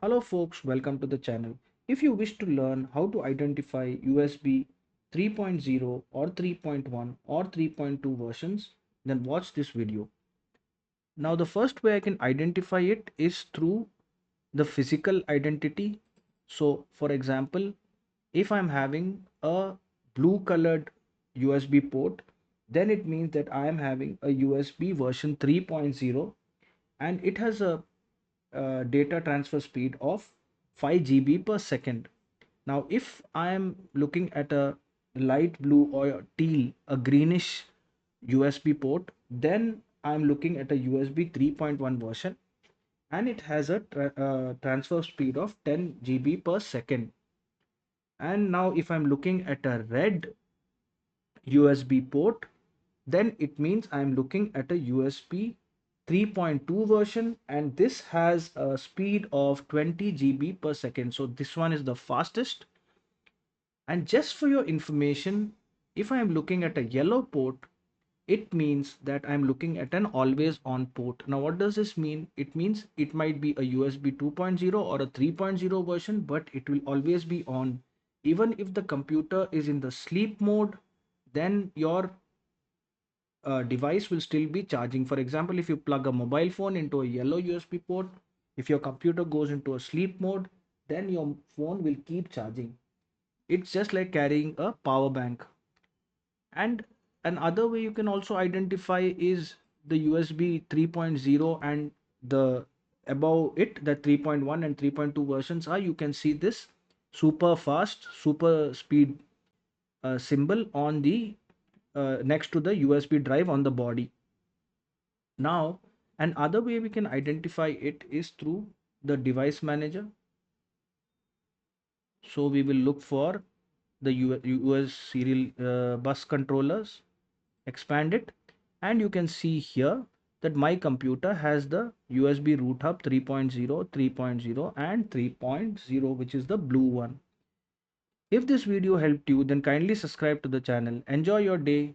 Hello folks, welcome to the channel. If you wish to learn how to identify USB 3.0 or 3.1 or 3.2 versions, then watch this video. Now the first way I can identify it is through the physical identity. So for example, if I'm having a blue colored USB port, then it means that I am having a USB version 3.0 and it has a data transfer speed of 5 GB per second. Now, if I am looking at a light blue or teal, a greenish USB port, then I'm looking at a USB 3.1 version and it has a transfer speed of 10 GB per second. And now, if I'm looking at a red USB port, then it means I'm looking at a USB 3.2 version and this has a speed of 20 GB per second. So this one is the fastest. And just for your information, if I am looking at a yellow port, it means that I'm looking at an always on port. Now what does this mean? It means it might be a USB 2.0 or a 3.0 version, but it will always be on. Even if the computer is in the sleep mode, then your device will still be charging. For example, if you plug a mobile phone into a yellow USB port, if your computer goes into a sleep mode, then your phone will keep charging. It's just like carrying a power bank. And another way you can also identify is the USB 3.0 and the above it, the 3.1 and 3.2 versions are, you can see this super fast, super speed symbol on the next to the USB drive on the body. Now, another way we can identify it is through the device manager. So we will look for the US serial bus controllers, expand it, and you can see here that my computer has the USB root hub 3.0, 3.0 and 3.0, which is the blue one. If this video helped you, then kindly subscribe to the channel. Enjoy your day.